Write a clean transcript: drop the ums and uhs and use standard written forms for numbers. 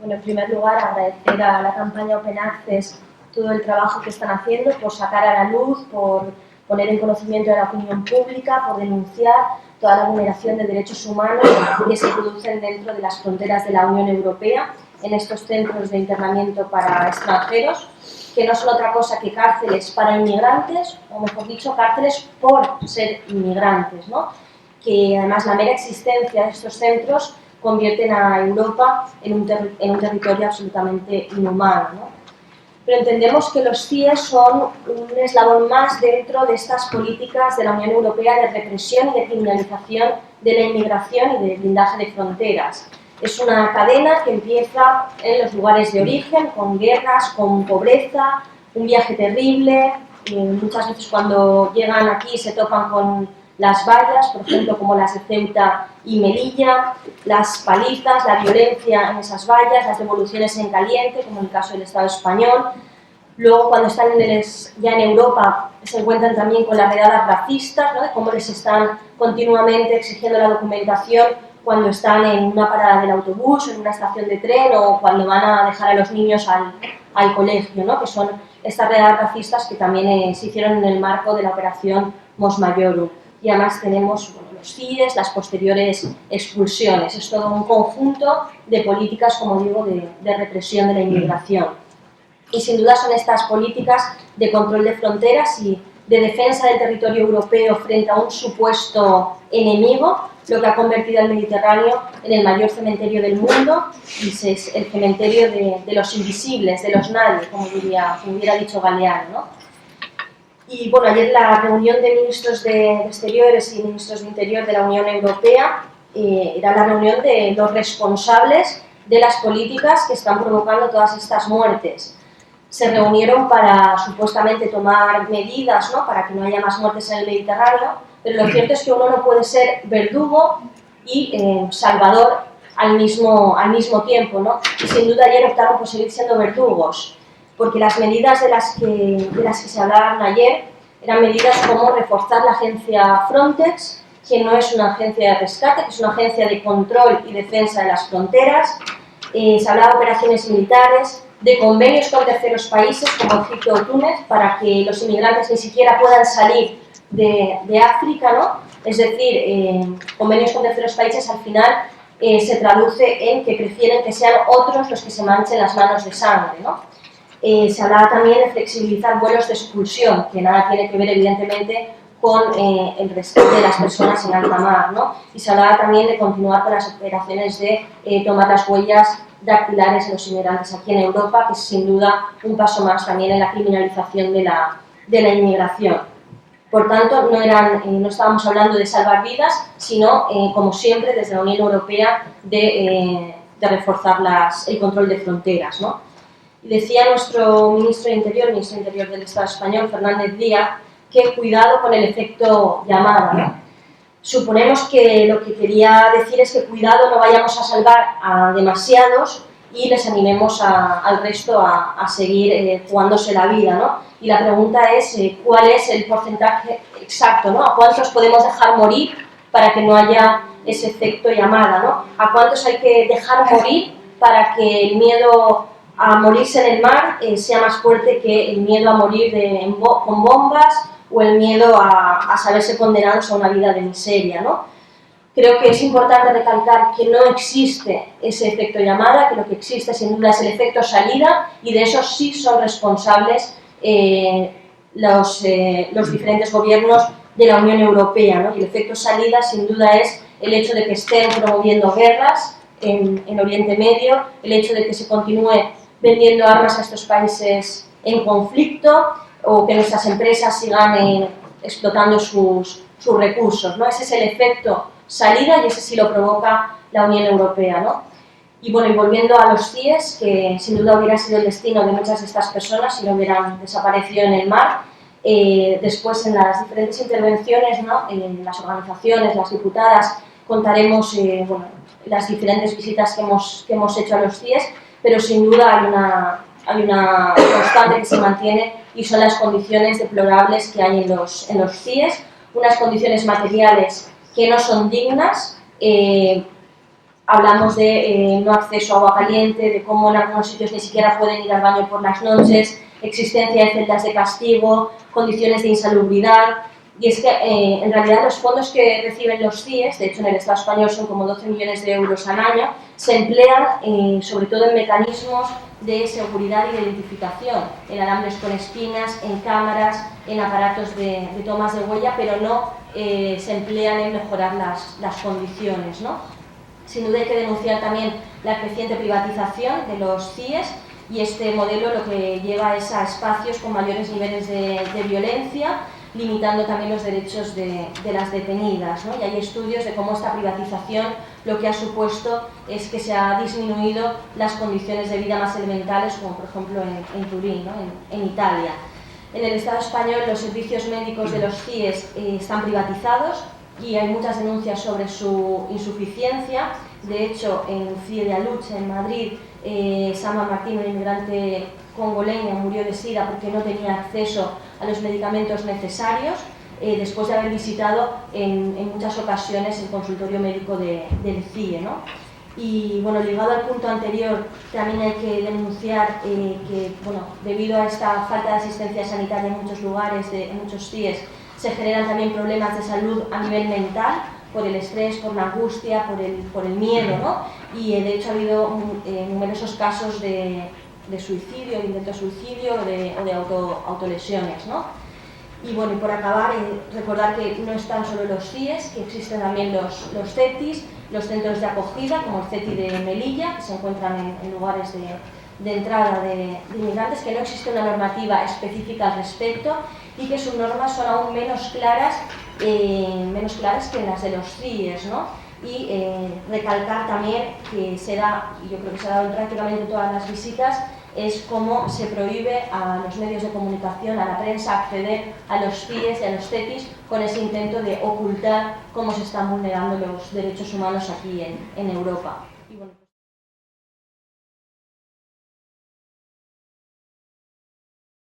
Bueno, en primer lugar, agradecer a la campaña Open Access todo el trabajo que están haciendo por sacar a la luz, por poner en conocimiento de la opinión pública, por denunciar toda la vulneración de derechos humanos que se producen dentro de las fronteras de la Unión Europea en estos centros de internamiento para extranjeros, que no son otra cosa que cárceles para inmigrantes, o mejor dicho, cárceles por ser inmigrantes, ¿no? Que además la mera existencia de estos centros convierten a Europa en un territorio absolutamente inhumano, ¿no? Pero entendemos que los CIE son un eslabón más dentro de estas políticas de la Unión Europea de represión y de criminalización de la inmigración y de blindaje de fronteras. Es una cadena que empieza en los lugares de origen, con guerras, con pobreza, un viaje terrible. Muchas veces cuando llegan aquí se topan con las vallas, por ejemplo, como las de Ceuta y Melilla, las palizas, la violencia en esas vallas, las devoluciones en caliente, como en el caso del Estado español. Luego, cuando están ya en Europa, se encuentran también con las redadas racistas, ¿no? De cómo les están continuamente exigiendo la documentación cuando están en una parada del autobús, en una estación de tren o cuando van a dejar a los niños al colegio, ¿no? Que son estas redadas racistas que también se hicieron en el marco de la operación Mos Maiorum. Y además tenemos los CIES, las posteriores expulsiones. Es todo un conjunto de políticas, como digo, de represión de la inmigración. Y sin duda son estas políticas de control de fronteras y de defensa del territorio europeo frente a un supuesto enemigo, lo que ha convertido al Mediterráneo en el mayor cementerio del mundo, y es el cementerio de los invisibles, de los nadie, como hubiera dicho Galeano, ¿no? Y bueno, ayer la reunión de ministros de Exteriores y ministros de Interior de la Unión Europea era la reunión de los responsables de las políticas que están provocando todas estas muertes. Se reunieron para supuestamente tomar medidas, ¿no?, para que no haya más muertes en el Mediterráneo, pero lo cierto es que uno no puede ser verdugo y salvador al mismo tiempo, ¿no? Y sin duda ayer optaron por seguir siendo verdugos, porque las medidas de las que se hablaron ayer eran medidas como reforzar la agencia Frontex, que no es una agencia de rescate, que es una agencia de control y defensa de las fronteras. Se hablaba de operaciones militares, de convenios con terceros países como Egipto o Túnez para que los inmigrantes ni siquiera puedan salir de África, ¿no? Es decir, convenios con terceros países al final se traduce en que prefieren que sean otros los que se manchen las manos de sangre, ¿no? Se hablaba también de flexibilizar vuelos de expulsión, que nada tiene que ver evidentemente con el rescate de las personas en alta mar, ¿no? Y se hablaba también de continuar con las operaciones de tomar las huellas dactilares de los inmigrantes aquí en Europa, que es sin duda un paso más también en la criminalización de la inmigración. Por tanto, no estábamos hablando de salvar vidas, sino, como siempre, desde la Unión Europea, de reforzar el control de fronteras, ¿no? Y decía nuestro ministro de Interior del Estado español, Fernández Díaz, que cuidado con el efecto llamada, ¿no? Suponemos que lo que quería decir es que cuidado, no vayamos a salvar a demasiados y les animemos al resto a seguir jugándose la vida, ¿no? Y la pregunta es cuál es el porcentaje exacto, ¿no? ¿A cuántos podemos dejar morir para que no haya ese efecto llamada, ¿no? ¿A cuántos hay que dejar morir para que el miedo a morirse en el mar sea más fuerte que el miedo a morir con bombas o el miedo a saberse condenados a una vida de miseria, ¿no? Creo que es importante recalcar que no existe ese efecto llamada, que lo que existe sin duda es el efecto salida, y de eso sí son responsables los diferentes gobiernos de la Unión Europea, ¿no? Y el efecto salida sin duda es el hecho de que estén promoviendo guerras en Oriente Medio, el hecho de que se continúe vendiendo armas a estos países en conflicto o que nuestras empresas sigan explotando sus recursos, ¿no? Ese es el efecto salida y ese sí lo provoca la Unión Europea, ¿no? Y bueno, y volviendo a los CIES, que sin duda hubiera sido el destino de muchas de estas personas si no hubieran desaparecido en el mar, después en las diferentes intervenciones, ¿no?, en las organizaciones, las diputadas, contaremos bueno, las diferentes visitas que hemos hecho a los CIES, pero sin duda hay una constante que se mantiene y son las condiciones deplorables que hay en los CIES, unas condiciones materiales que no son dignas, hablamos de no acceso a agua caliente, de cómo en algunos sitios ni siquiera pueden ir al baño por las noches, existencia de celdas de castigo, condiciones de insalubridad. Y es que en realidad los fondos que reciben los CIES, de hecho en el Estado español son como 12 millones de euros al año, se emplean sobre todo en mecanismos de seguridad y de identificación, en alambres con espinas, en cámaras, en aparatos de tomas de huella, pero no se emplean en mejorar las condiciones, ¿no? Sin duda hay que denunciar también la creciente privatización de los CIES, y este modelo lo que lleva es a espacios con mayores niveles de violencia, limitando también los derechos de las detenidas, ¿no? Y hay estudios de cómo esta privatización lo que ha supuesto es que se ha disminuido las condiciones de vida más elementales, como por ejemplo en Turín, ¿no? en Italia. En el Estado español los servicios médicos de los CIES están privatizados y hay muchas denuncias sobre su insuficiencia. De hecho, en CIE de Aluche, en Madrid, Sama Martín, una inmigrante congoleña, murió de SIDA porque no tenía acceso a los medicamentos necesarios, después de haber visitado en muchas ocasiones el consultorio médico del CIE, ¿no? Y bueno, ligado al punto anterior, también hay que denunciar que, bueno, debido a esta falta de asistencia sanitaria en muchos lugares, en muchos CIES, se generan también problemas de salud a nivel mental, por el estrés, por la angustia, por el miedo, ¿no? Y de hecho ha habido numerosos casos de suicidio, de intento de suicidio o de autolesiones, ¿no? Y bueno, y por acabar, recordar que no están solo los CIES, que existen también los CETIs, los centros de acogida, como el CETI de Melilla, que se encuentran en lugares de entrada de inmigrantes, que no existe una normativa específica al respecto y que sus normas son aún menos claras que las de los CIES, ¿no? Y recalcar también que se da, y yo creo que se ha dado en prácticamente todas las visitas, es cómo se prohíbe a los medios de comunicación, a la prensa, acceder a los CIES y a los CETIs con ese intento de ocultar cómo se están vulnerando los derechos humanos aquí en Europa.